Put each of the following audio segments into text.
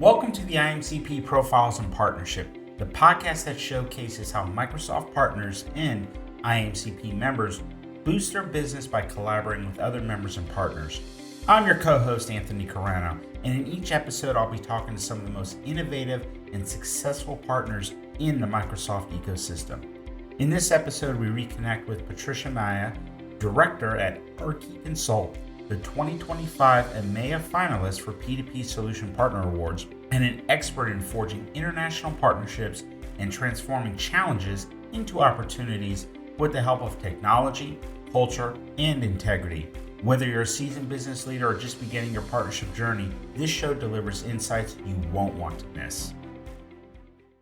Welcome to the IAMCP Profiles and Partnership, the podcast that showcases how Microsoft partners and IAMCP members boost their business by collaborating with other members and partners. I'm your co-host, Anthony Carano, and in each episode I'll be talking to some of the most innovative and successful partners in the Microsoft ecosystem. In this episode, we reconnect with Patricia Maia, Director at Arquiconsult, the 2025 EMEA finalist for P2P Solution Partner Awards, and an expert in forging international partnerships and transforming challenges into opportunities with the help of technology, culture, and integrity. Whether you're a seasoned business leader or just beginning your partnership journey, this show delivers insights you won't want to miss.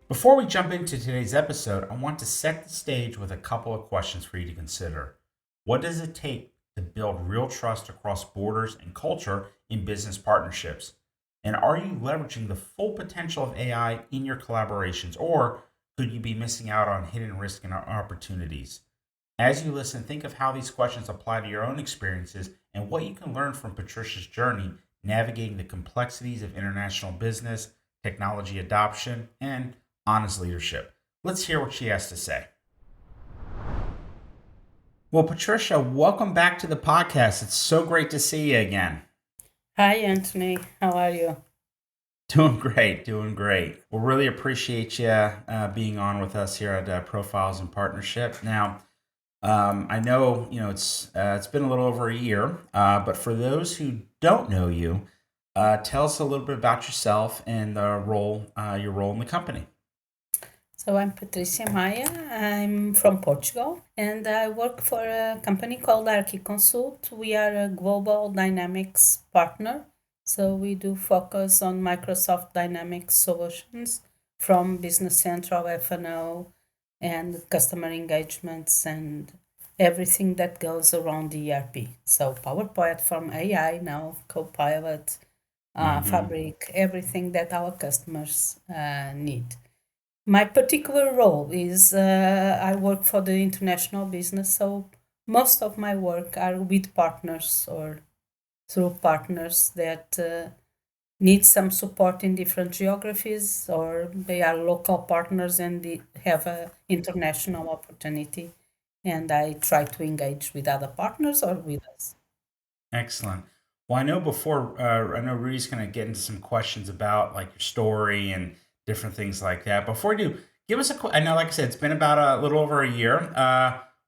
Before we jump into today's episode, I want to set the stage with a couple of questions for you to consider. What does it take to build real trust across borders and culture in business partnerships? And are you leveraging the full potential of AI in your collaborations, or could you be missing out on hidden risk and opportunities? As you listen, think of how these questions apply to your own experiences and what you can learn from Patricia's journey navigating the complexities of international business, technology adoption, and honest leadership. Let's hear what she has to say. Well, Patricia, welcome back to the podcast. It's so great to see you again. Hi, Anthony. How are you? Doing great. We'll really appreciate you being on with us here at Profiles and Partnership. Now, I know it's been a little over a year, but for those who don't know you, tell us a little bit about yourself and your role in the company. So I'm Patricia Maia. I'm from Portugal, and I work for a company called Arquiconsult. We are a global Dynamics partner, so we do focus on Microsoft Dynamics solutions from Business Central, F&O, and customer engagements and everything that goes around the ERP. So Power Platform, AI now, Copilot, Fabric, everything that our customers need. My particular role is I work for the international business, so most of my work are with partners or through partners that need some support in different geographies, or they are local partners and they have an international opportunity, and I try to engage with other partners or with us. Excellent. Well, I know Rudy's going to get into some questions about like your story and different things like that. Before we do, give us I know, like I said, it's been about a little over a year.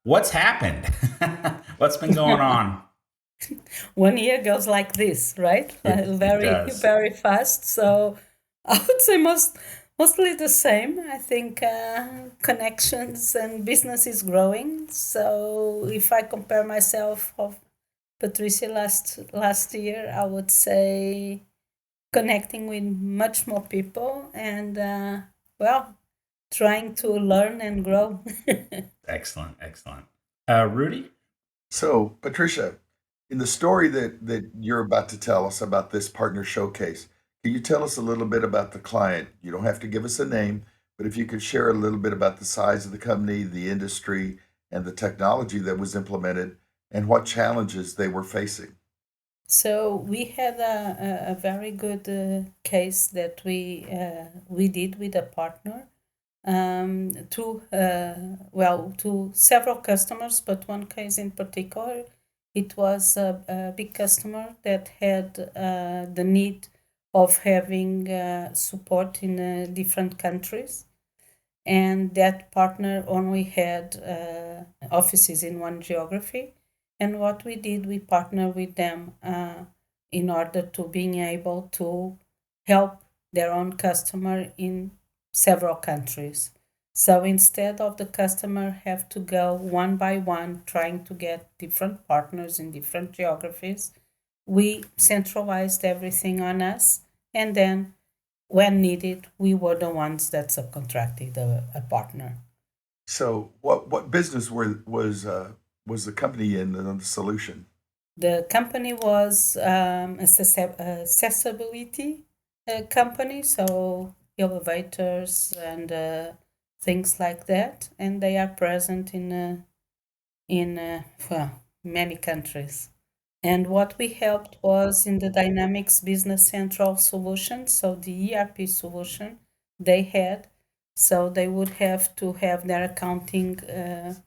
What's happened? What's been going on? 1 year goes like this, right? It Very, does. very fast. So I would say mostly the same. I think connections and business is growing. So if I compare myself of Patricia last year, I would say connecting with much more people and trying to learn and grow. Excellent. Rudy? So, Patricia, in the story that you're about to tell us about this partner showcase, can you tell us a little bit about the client? You don't have to give us a name, but if you could share a little bit about the size of the company, the industry, and the technology that was implemented, and what challenges they were facing. So we had a very good case that we did with a partner to several customers, but one case in particular, it was a big customer that had the need of having support in different countries, and that partner only had offices in one geography. And what we did, we partnered with them in order to being able to help their own customer in several countries. So instead of the customer have to go one by one trying to get different partners in different geographies, we centralized everything on us, and then when needed, we were the ones that subcontracted a partner. So, what business was the company in the solution? The company was accessibility company, so elevators and things like that, and they are present in many countries. And what we helped was in the Dynamics Business Central solution, so the ERP solution they had. So they would have to have their accounting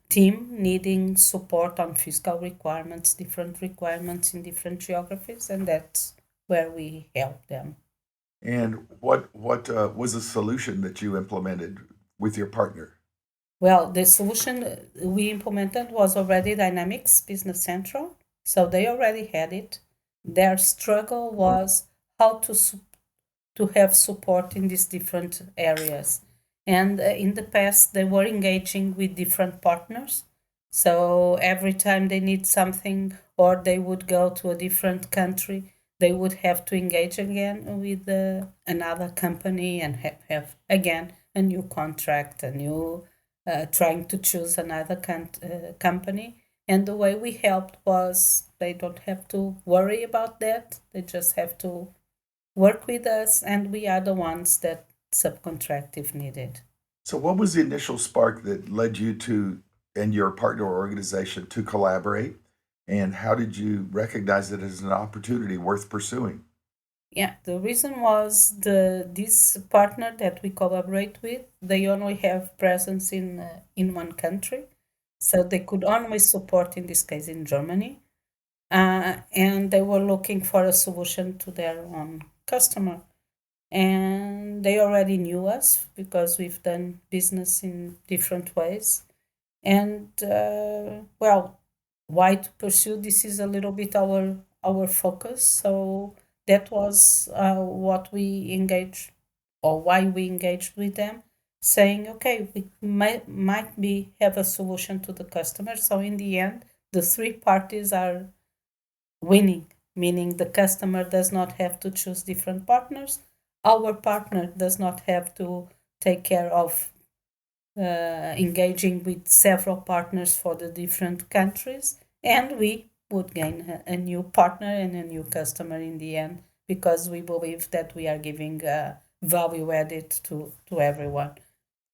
team needing support on fiscal requirements, different requirements in different geographies, and that's where we help them. And what was the solution that you implemented with your partner? Well, the solution we implemented was already Dynamics Business Central, so they already had it. Their struggle was how to have support in these different areas. And in the past, they were engaging with different partners. So every time they need something or they would go to a different country, they would have to engage again with another company and have again a new contract, a new trying to choose another company. And the way we helped was they don't have to worry about that. They just have to work with us, and we are the ones that subcontract if needed. So, what was the initial spark that led you to and your partner organization to collaborate? And how did you recognize it as an opportunity worth pursuing? Yeah, the reason was the this partner that we collaborate with, they only have presence in one country, so they could only support in this case in Germany, and they were looking for a solution to their own customer. And they already knew us because we've done business in different ways. And well, why to pursue this is a little bit our focus. So that was what we engaged, or why we engaged with them, saying, okay, we might be have a solution to the customer. So in the end, the three parties are winning, meaning the customer does not have to choose different partners. Our partner does not have to take care of engaging with several partners for the different countries, and we would gain a new partner and a new customer in the end because we believe that we are giving value added to everyone.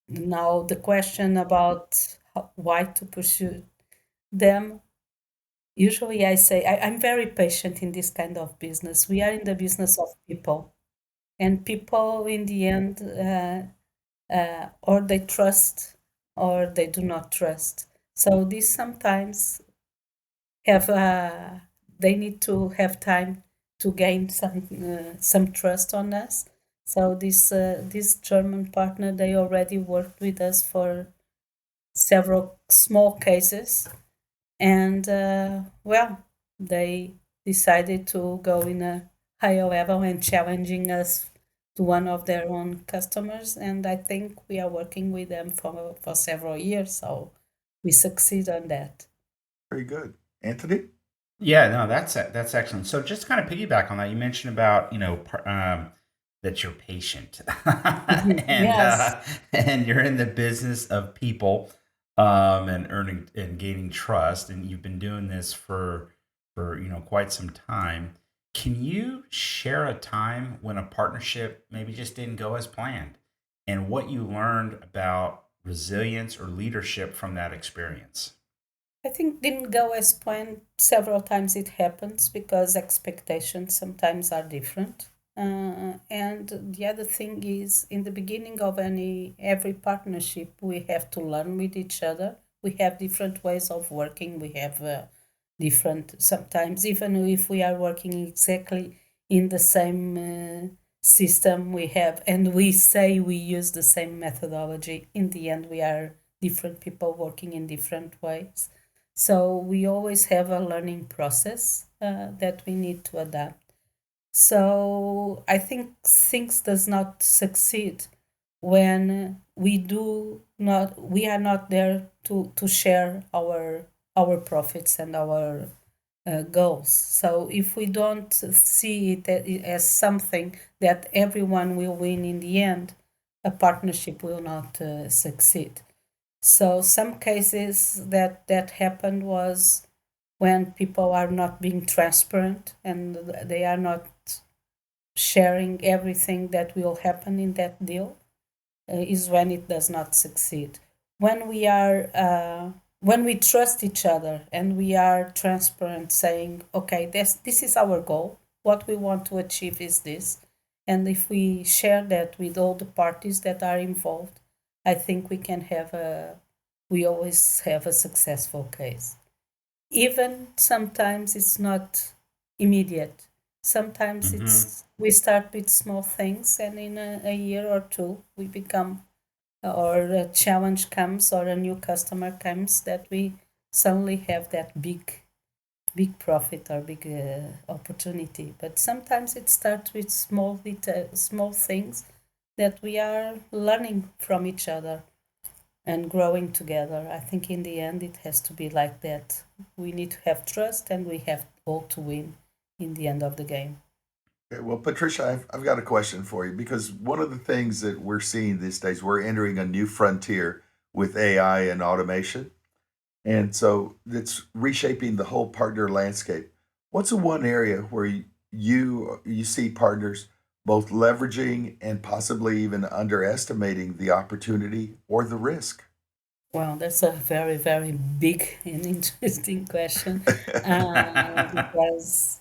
Now, the question about why to pursue them, usually I say I'm very patient in this kind of business. We are in the business of people, and people in the end or they trust or they do not trust. So this sometimes have they need to have time to gain some trust on us. So this German partner, they already worked with us for several small cases, and well, they decided to go in a higher level and challenging us to one of their own customers, and I think we are working with them for several years, so we succeed on that. Very good. Anthony? Yeah, no, that's excellent. So just kind of piggyback on that, you mentioned about that you're patient, and Yes. and you're in the business of people, and earning and gaining trust, and you've been doing this for quite some time. Can you share a time when a partnership maybe just didn't go as planned, and what you learned about resilience or leadership from that experience? I think didn't go as planned. Several times it happens because expectations sometimes are different. And the other thing is, in the beginning of every partnership, we have to learn with each other. We have different ways of working. We have different sometimes, even if we are working exactly in the same system we have, and we say we use the same methodology. In the end, we are different people working in different ways. So we always have a learning process that we need to adapt. So I think things does not succeed when we are not there to share our profits and our goals. So if we don't see it as something that everyone will win in the end, a partnership will not succeed. So some cases that happened was when people are not being transparent and they are not sharing everything that will happen in that deal, is when it does not succeed. When we are when we trust each other and we are transparent, saying, okay, this is our goal, what we want to achieve is this, and if we share that with all the parties that are involved, I think we always have a successful case. Even sometimes it's not immediate. Sometimes Mm-hmm. we start with small things, and in a year or two we become, or a challenge comes or a new customer comes, that we suddenly have that big profit or big opportunity. But sometimes it starts with small things that we are learning from each other and growing together. I think in the end it has to be like that. We need to have trust, and we have all to win in the end of the game. Okay, well, Patricia, I've got a question for you because one of the things that we're seeing these days, we're entering a new frontier with AI and automation. And so it's reshaping the whole partner landscape. What's the one area where you see partners both leveraging and possibly even underestimating the opportunity or the risk? Well, that's a very, very big and interesting question, because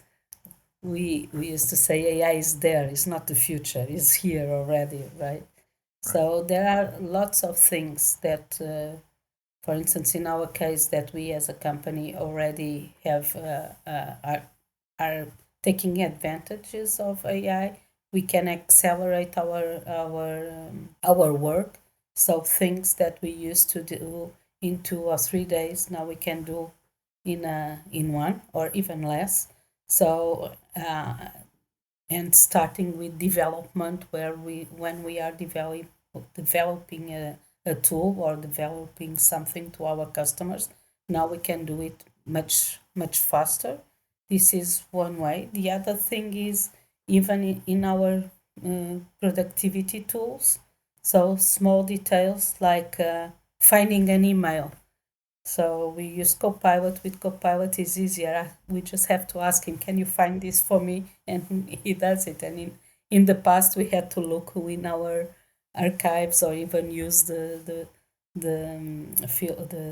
we used to say AI is there, it's not the future, it's here already, right? Right. So there are lots of things that, for instance, in our case, that we as a company already have, are taking advantages of AI. We can accelerate our work. So things that we used to do in 2 or 3 days, now we can do in one or even less. So and starting with development, where when we are developing a tool or developing something to our customers, now we can do it much faster. This is one way. The other thing is, even in our productivity tools, so small details like finding an email. So we use Copilot. With Copilot is easier. We just have to ask him, "Can you find this for me?" And he does it. And in the past, we had to look in our archives or even use the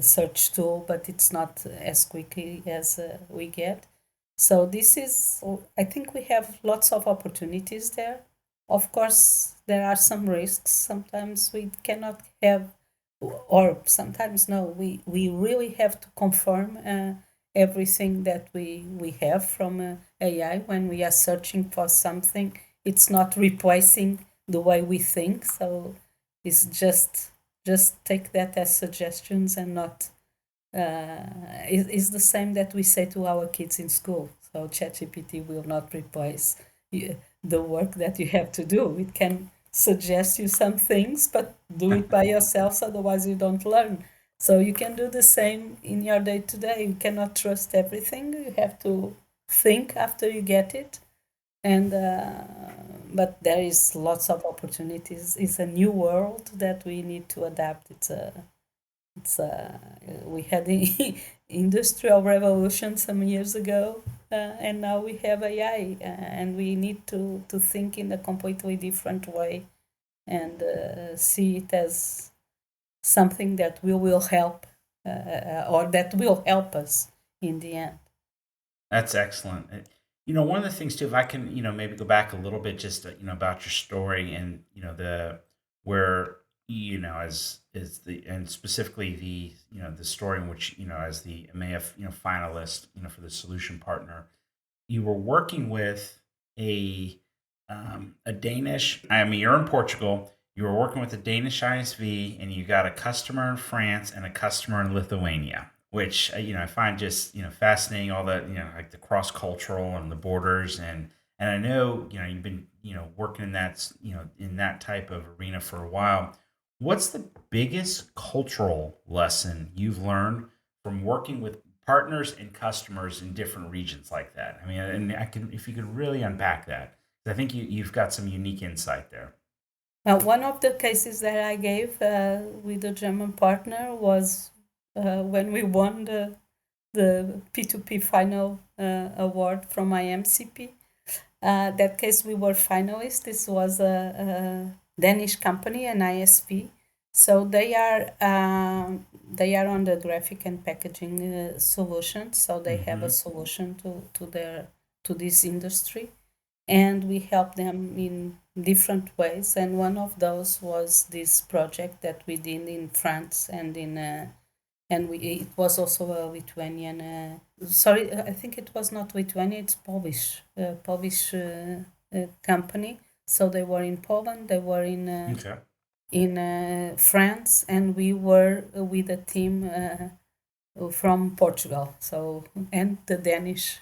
search tool, but it's not as quickly as we get. So this is, I think we have lots of opportunities there. Of course, there are some risks. Sometimes we cannot have, or sometimes no, we really have to confirm everything that we have from AI when we are searching for something. It's not replacing the way we think, so it's just take that as suggestions and not. It's the same that we say to our kids in school. So ChatGPT will not replace the work that you have to do. It can suggest you some things, but do it by yourselves, otherwise you don't learn. So you can do the same in your day to day. You cannot trust everything. You have to think after you get it. And but there is lots of opportunities. It's a new world that we need to adapt. It's we had the industrial revolution some years ago, and now we have AI, and we need to think in a completely different way, and see it as something that we will help, or that will help us in the end. That's excellent. One of the things too, if I can, maybe go back a little bit, just about your story and the where as the and specifically the the story in which as the EMEA finalist for the solution partner, you were working with a Danish. I mean, you're in Portugal. You were working with a Danish ISV, and you got a customer in France and a customer in Lithuania, which I find just fascinating. All the like the cross cultural and the borders, and I know you've been working in that in that type of arena for a while. What's the biggest cultural lesson you've learned from working with partners and customers in different regions like that? I mean, and I can, if you could really unpack that, 'cause I think you've got some unique insight there. One of the cases that I gave with a German partner was when we won the P2P final award from IAMCP. That case, we were finalists. This was a Danish company, an ISV. So they are on the graphic and packaging solution. So they have a solution to this industry, and we help them in different ways. And one of those was this project that we did in France and it was also a Lithuanian. Sorry, I think it was not Lithuanian. It's Polish company. So they were in Poland. They were Okay. in France, and we were with a team from Portugal. So and the Danish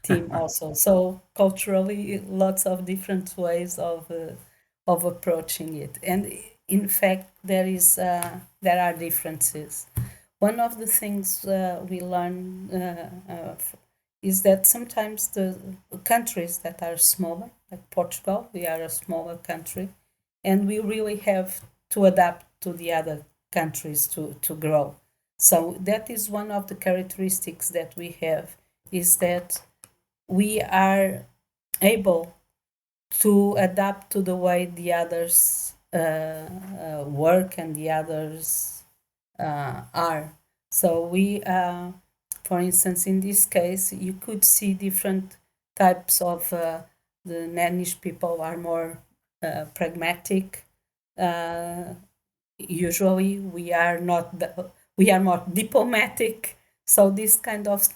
team also. So culturally, lots of different ways of approaching it. And in fact, there are differences. One of the things we learn is that sometimes the countries that are smaller, like Portugal, we are a smaller country, and we really have to adapt to the other countries to grow. So that is one of the characteristics that we have, is that we are able to adapt to the way the others work and the others are. So for instance, in this case, you could see different types of the Danish people are more pragmatic. Usually, we are not. We are more diplomatic. So these kind of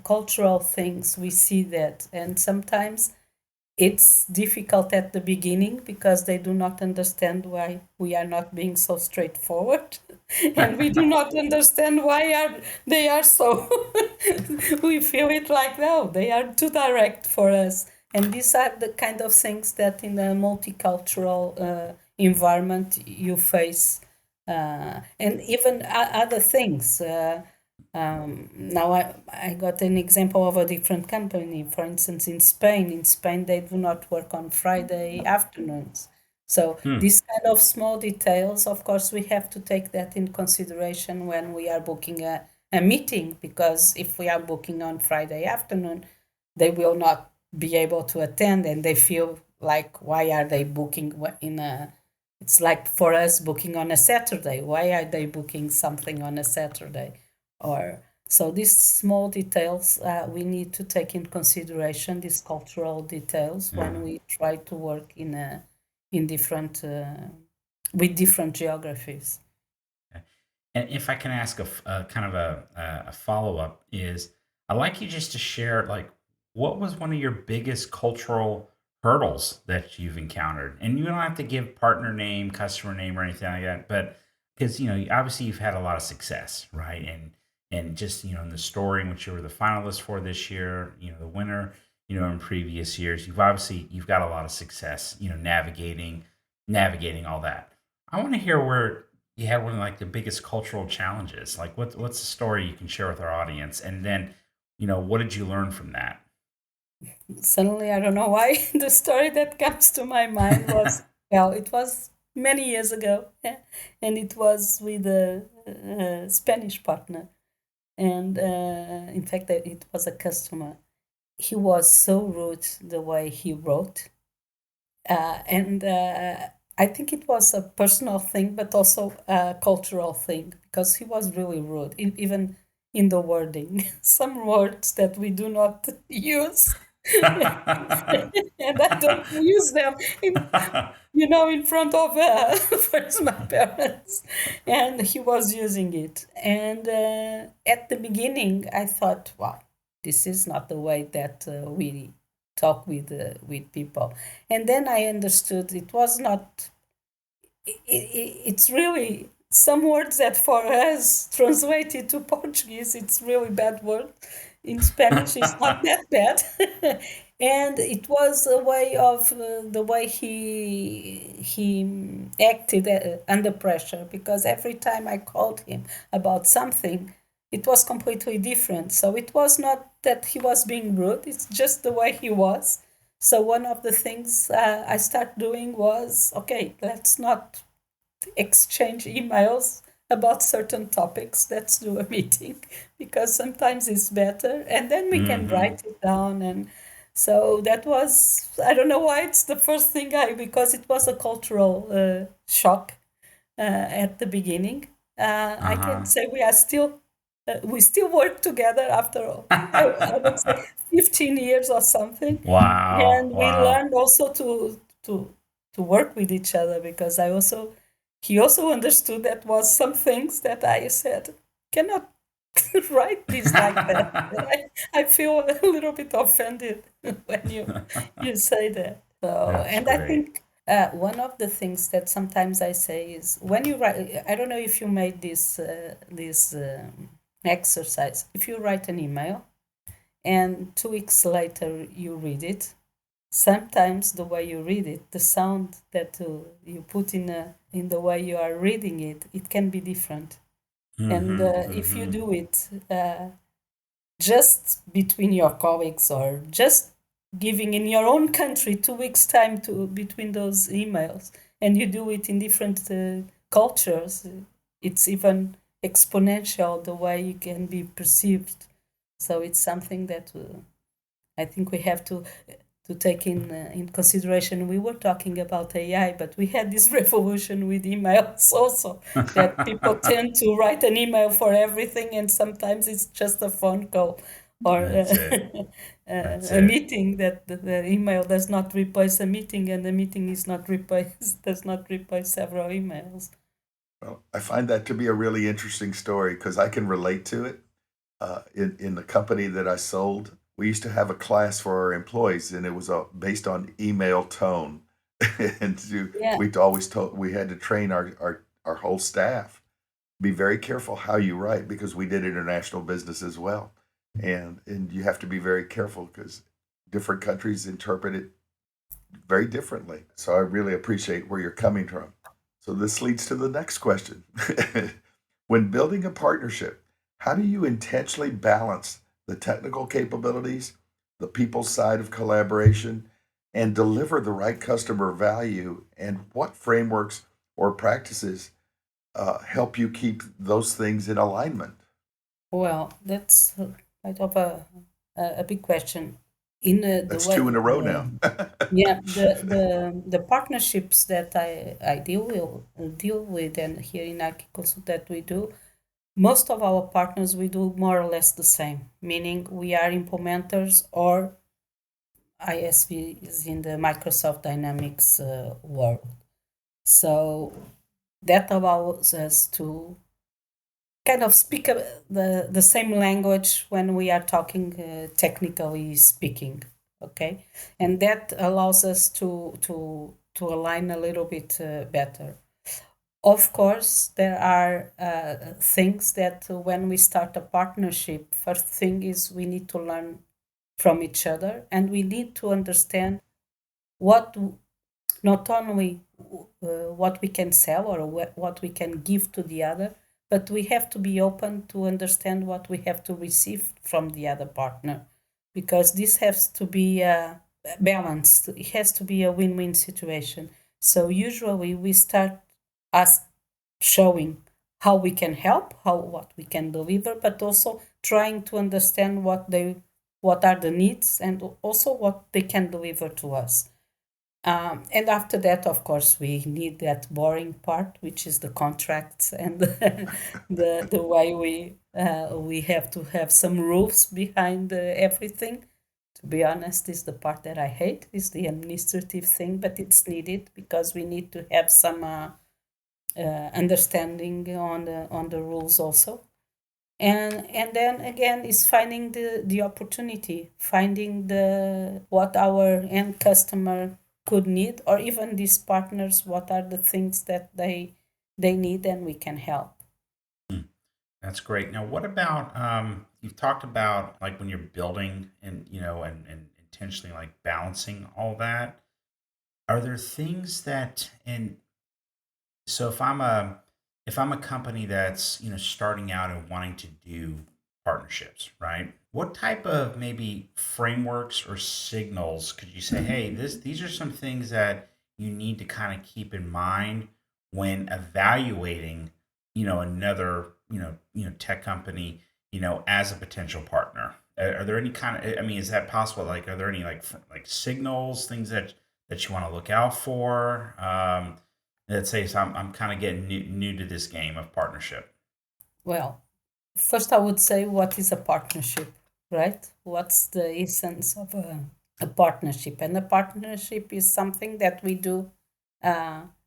cultural things, we see that, and sometimes it's difficult at the beginning because they do not understand why we are not being so straightforward, and we do not understand they are so. We feel it like, no, they are too direct for us, and these are the kind of things that in a multicultural environment you face, and even other things. Now I got an example of a different company. For instance, in Spain they do not work on Friday afternoons. So these kind of small details, of course, we have to take that in consideration when we are booking a meeting, because if we are booking on Friday afternoon, they will not be able to attend, and they feel like, why are they booking it's like for us booking on a Saturday. Why are they booking something on a Saturday? Or so these small details we need to take in consideration, these cultural details, when we try to work in different with different geographies. And if I can ask a kind of a follow up, is I'd like you just to share, like, what was one of your biggest cultural hurdles that you've encountered? And you don't have to give partner name, customer name, or anything like that, but because obviously you've had a lot of success, right? And just in the story in which you were the finalist for this year, the winner, in previous years, you've got a lot of success, navigating all that. I want to hear where you had one of like the biggest cultural challenges. Like what's the story you can share with our audience? And then, what did you learn from that? Suddenly, I don't know why, the story that comes to my mind was, well, it was many years ago, and it was with a Spanish partner. And in fact, it was a customer. He was so rude the way he wrote. And I think it was a personal thing, but also a cultural thing, because he was really rude, even in the wording. Some words that we do not use, and I don't use them in front of first my parents, and he was using it. And at the beginning, I thought, wow, this is not the way that we talk with people. And then I understood it was not. It's really some words that for us translated to Portuguese, it's really bad word. In Spanish, it's not that bad. And it was a way of the way he acted under pressure, because every time I called him about something, it was completely different. So it was not that he was being rude, it's just the way he was. So one of the things I started doing was, okay, let's not exchange emails about certain topics. Let's do a meeting, because sometimes it's better, and then we can write it down. And so that was, I don't know why it's the first thing because it was a cultural shock. at the beginning. I can Uh-huh. say we still work together after all. I would say 15 years or something, Wow. and we Wow. learned also to work with each other because he also understood that was some things that I said cannot write this like that. And I feel a little bit offended when you say that. So, That's and I great. think one of the things that sometimes I say is when you write, I don't know if you made this exercise. If you write an email and 2 weeks later you read it, sometimes the way you read it, the sound that you put in the way you are reading it, it can be different. And Mm-hmm. if you Mm-hmm. do it just between your colleagues or just giving in your own country 2 weeks time to between those emails, and you do it in different cultures, it's even exponential the way you can be perceived. So it's something that I think we have to take in consideration. We were talking about AI, but we had this revolution with emails also, that people tend to write an email for everything, and sometimes it's just a phone call or That's it. That's a it. meeting that the email does not replace a meeting, and the meeting is not replace does not replace several emails. Well, I find that to be a really interesting story because I can relate to it. In the company that I sold, we used to have a class for our employees, and it was based on email tone. And Yeah. we always told we had to train our whole staff be very careful how you write because we did international business as well, and you have to be very careful because different countries interpret it very differently. So I really appreciate where you're coming from. So this leads to the next question. When building a partnership, how do you intentionally balance the technical capabilities, the people side of collaboration, and deliver the right customer value? And what frameworks or practices help you keep those things in alignment? Well, that's quite of a big question. In the That's way, two in a row now. yeah, the partnerships that I deal with and here in Arquiconsult that we do, most of our partners we do more or less the same, meaning we are implementers or ISVs in the Microsoft Dynamics world. So that allows us to kind of speak the same language when we are talking technically speaking, okay, and that allows us to align a little bit better. Of course there are things that when we start a partnership, first thing is we need to learn from each other, and we need to understand what not only what we can sell or what we can give to the other, but we have to be open to understand what we have to receive from the other partner, because this has to be balanced. It has to be a win-win situation. So usually we start as showing how we can help, how what we can deliver, but also trying to understand what are the needs and also what they can deliver to us. And after that, of course, we need that boring part, which is the contracts and the way we have to have some rules behind everything. To be honest, is the part that I hate, is the administrative thing, but it's needed because we need to have some understanding on the rules also. And then again is finding the opportunity, finding the what our end customer could need, or even these partners, what are the things that they need and we can help. Hmm. That's great. Now, what about you've talked about like when you're building and and intentionally like balancing all that. Are there things that and so if I'm a company that's starting out and wanting to do partnerships, right? What type of maybe frameworks or signals could you say, hey, these are some things that you need to kind of keep in mind when evaluating, another, tech company, as a potential partner? Are there any kind of, I mean, is that possible? Like, are there any like signals, things that you want to look out for? Let's say so I'm kind of getting new to this game of partnership. Well, first I would say, what is a partnership, right? What's the essence of a partnership? And a partnership is something that we do.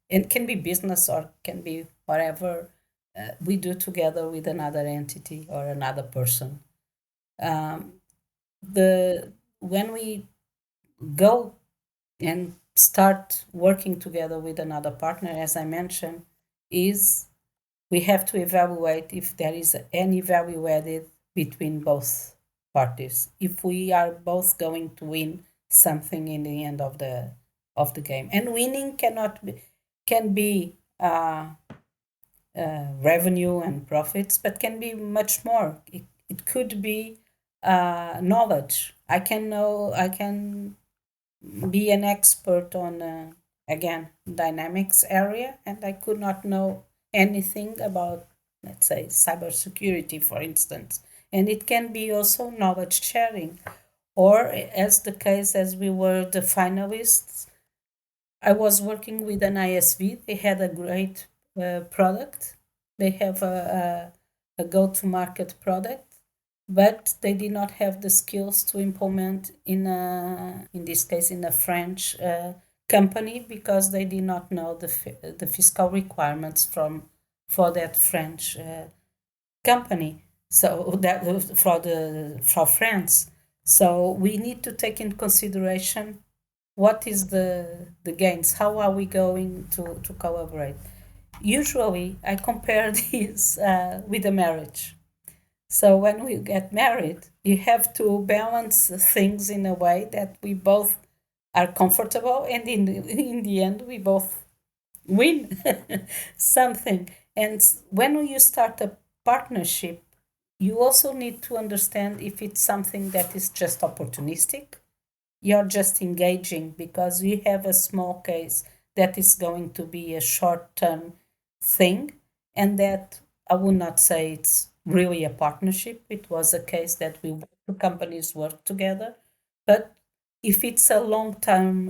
It can be business or can be whatever we do together with another entity or another person. Um, the when we go and start working together with another partner, as I mentioned, is we have to evaluate if there is any value added between both parties. If we are both going to win something in the end of the game, and winning cannot be can be revenue and profits, but can be much more. It could be knowledge. I can be an expert on again dynamics area, and I could not know anything about, let's say, cybersecurity, for instance. And it can be also knowledge sharing, or as the case as we were the finalists, I was working with an ISV. They had a great product. They have a go-to-market product, but they did not have the skills to implement in this case, in a French company, because they did not know the fiscal requirements for that French company. So that for France. So we need to take in consideration what is the gains, how are we going to collaborate. Usually I compare this with a marriage. So when we get married, you have to balance things in a way that we both are comfortable, and in the end we both win something. And when you start a partnership, you also need to understand if it's something that is just opportunistic. You're just engaging because you have a small case that is going to be a short term thing, and that I would not say it's really a partnership. It was a case that two companies work together. But if it's a long term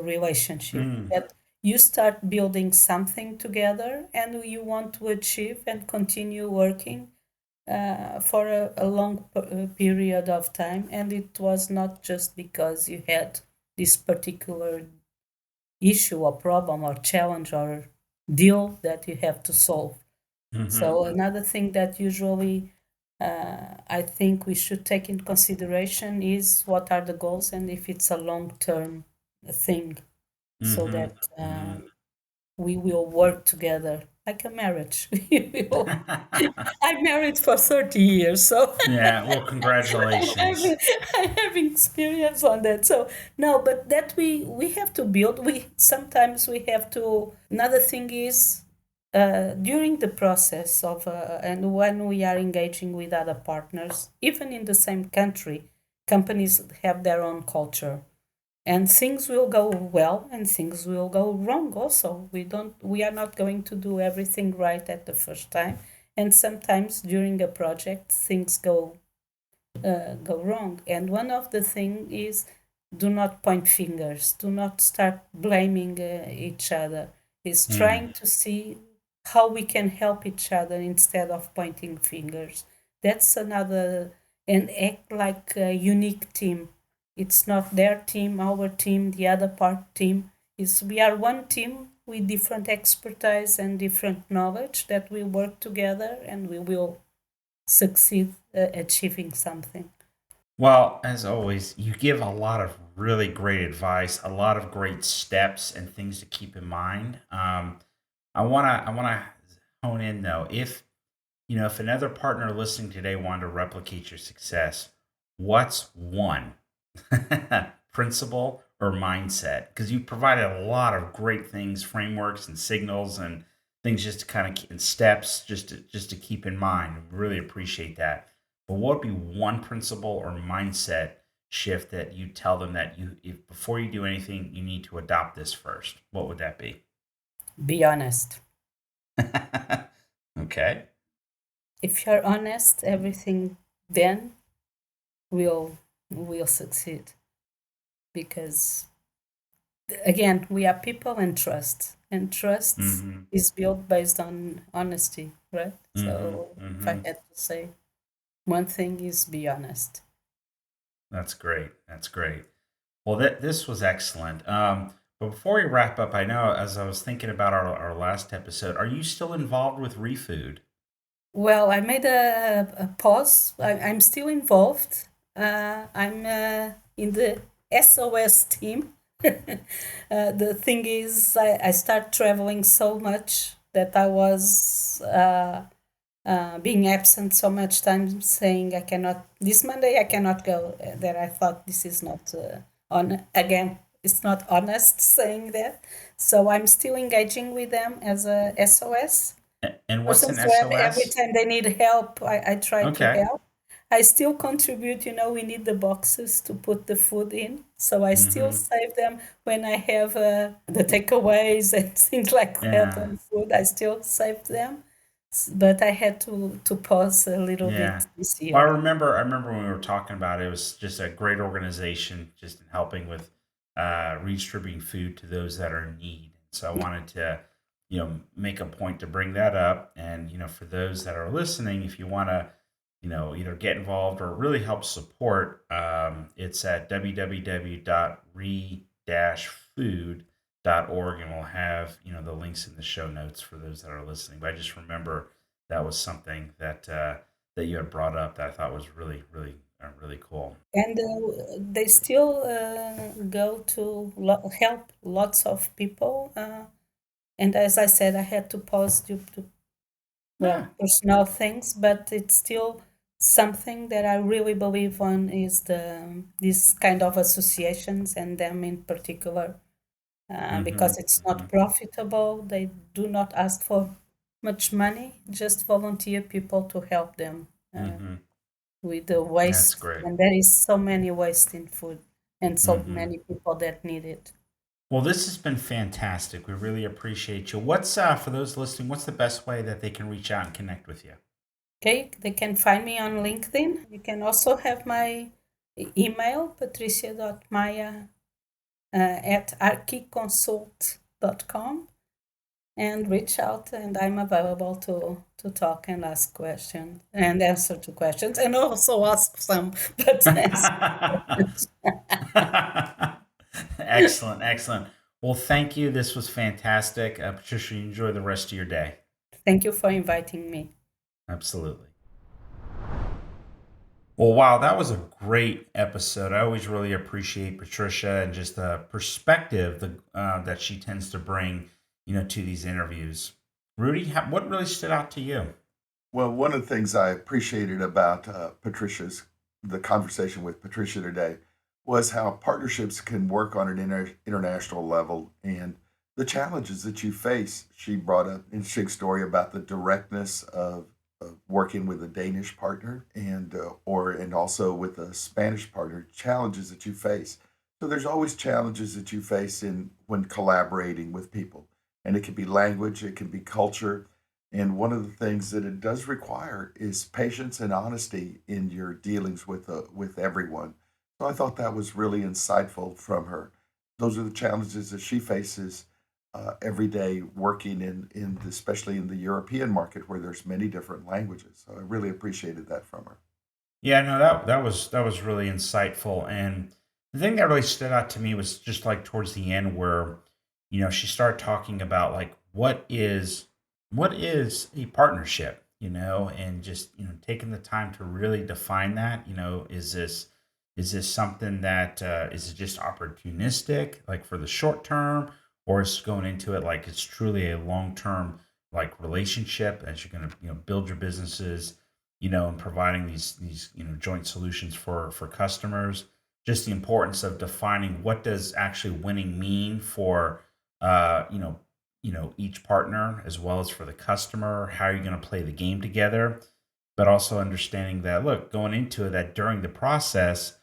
relationship, that you start building something together and you want to achieve and continue working for a long period of time, and it was not just because you had this particular issue or problem or challenge or deal that you have to solve. So another thing that usually I think we should take in consideration is what are the goals and if it's a long-term thing, so that we will work together like a marriage. I'm married for 30 years, so Yeah, well, I congratulations. have, I have experience on that. So no, but that we have to build. We sometimes we have to. Another thing is during the process of and when we are engaging with other partners, even in the same country, companies have their own culture, and things will go well and things will go wrong also. We are not going to do everything right at the first time, and sometimes during a project things go wrong. And one of the thing is, do not point fingers, do not start blaming each other. Is trying to see how we can help each other instead of pointing fingers. That's another. And act like a unique team. It's not their team, our team, the other part team. Is we are one team with different expertise and different knowledge that we work together, and we will succeed achieving something. Well, as always, you give a lot of really great advice, a lot of great steps and things to keep in mind. I wanna hone in though. If if another partner listening today wanted to replicate your success, what's one principle or mindset? Because you provided a lot of great things, frameworks and signals and things just to kind of keep in steps, just to keep in mind. Really appreciate that. But what would be one principle or mindset shift that you tell them that if before you do anything, you need to adopt this first? What would that be? Be honest. Okay. If you're honest, everything then will succeed, because again, we are people and trust. And trust Mm-hmm. is built based on honesty, right? Mm-hmm. So if I Mm-hmm. had to say one thing is be honest. That's great. That's great. Well, this was excellent. But before we wrap up, I know as I was thinking about our last episode, are you still involved with ReFood? Well, I made a pause. I'm still involved. I'm in the SOS team. The thing is, I start traveling so much that I was being absent so much time, saying I cannot, this Monday I cannot go. That I thought this is not on, again, it's not honest saying that. So I'm still engaging with them as a SOS And what's an persons, where every SOS? time they need help, I try to Okay. help. I still contribute, we need the boxes to put the food in. So I still Mm-hmm. save them when I have the takeaways and things like that Yeah. on food. I still save them. But I had to pause a little Yeah. bit this Well, year. I remember when we were talking about it, it was just a great organization just in helping with redistributing food to those that are in need. So I wanted to, make a point to bring that up. And, for those that are listening, if you want to, either get involved or really help support, it's at www.re-food.org, and we'll have, the links in the show notes for those that are listening. But I just remember that was something that you had brought up that I thought was really, really, really cool. And they still go to help lots of people. And as I said, I had to pause due to Yeah. personal things, but it's still something that I really believe on is these kind of associations and them in particular, Mm-hmm. because it's Mm-hmm. not profitable. They do not ask for much money, just volunteer people to help them Mm-hmm. with the That's waste. great. And there is so many waste in food and so Mm-hmm. many people that need it. Well, this has been fantastic. We really appreciate you. What's for those listening? What's the best way that they can reach out and connect with you? Okay, they can find me on LinkedIn. You can also have my email, patricia.maia at arquiconsult.com, and reach out, and I'm available to talk and ask questions and answer to questions, and also ask some, but answer questions. Excellent, excellent. Well, thank you. This was fantastic. Patricia, you enjoy the rest of your day. Thank you for inviting me. Absolutely. Well, wow, that was a great episode. I always really appreciate Patricia and just the perspective that she tends to bring, to these interviews. Rudy, what really stood out to you? Well, one of the things I appreciated about the conversation with Patricia today was how partnerships can work on an international level and the challenges that you face. She brought up an interesting story about the directness of working with a Danish partner and also with a Spanish partner, challenges that you face. So there's always challenges that you face in when collaborating with people. And it can be language, it can be culture, and one of the things that it does require is patience and honesty in your dealings with everyone. So I thought that was really insightful from her. Those are the challenges that she faces every day working especially in the European market where there's many different languages. So I really appreciated that from her. Yeah, no, that was really insightful. And the thing that really stood out to me was just like towards the end where, she started talking about like what is a partnership, and just, taking the time to really define that, is this something that is it just opportunistic, like for the short term, or is going into it like it's truly a long term like relationship as you're gonna, build your businesses, and providing these joint solutions for customers. Just the importance of defining what does actually winning mean for uh, you know each partner as well as for the customer. How are you going to play the game together? But also understanding that look, going into it, that during the process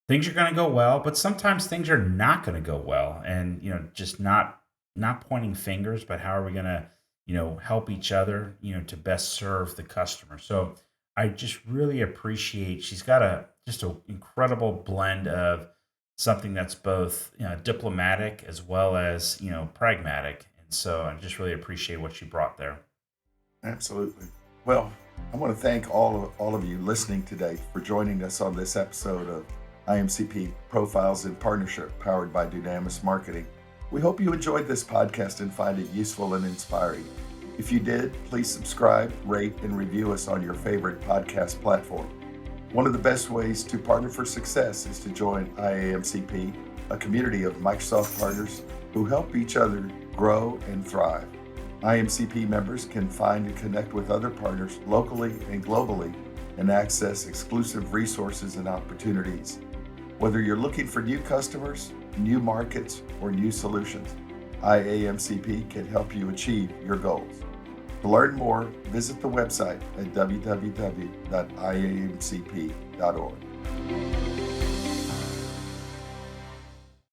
things are going to go well, but sometimes things are not going to go well, and just not pointing fingers, but how are we going to help each other to best serve the customer. So I just really appreciate she's got a just an incredible blend of something that's both diplomatic as well as pragmatic. And so I just really appreciate what you brought there. Absolutely. Well, I want to thank all of you listening today for joining us on this episode of IMCP Profiles in Partnership, powered by Dunamis Marketing. We hope you enjoyed this podcast and find it useful and inspiring. If you did, please subscribe, rate, and review us on your favorite podcast platform. One of the best ways to partner for success is to join IAMCP, a community of Microsoft partners who help each other grow and thrive. IMCP members can find and connect with other partners locally and globally and access exclusive resources and opportunities. Whether you're looking for new customers, new markets, or new solutions, IAMCP can help you achieve your goals. To learn more, visit the website at www.iamcp.org.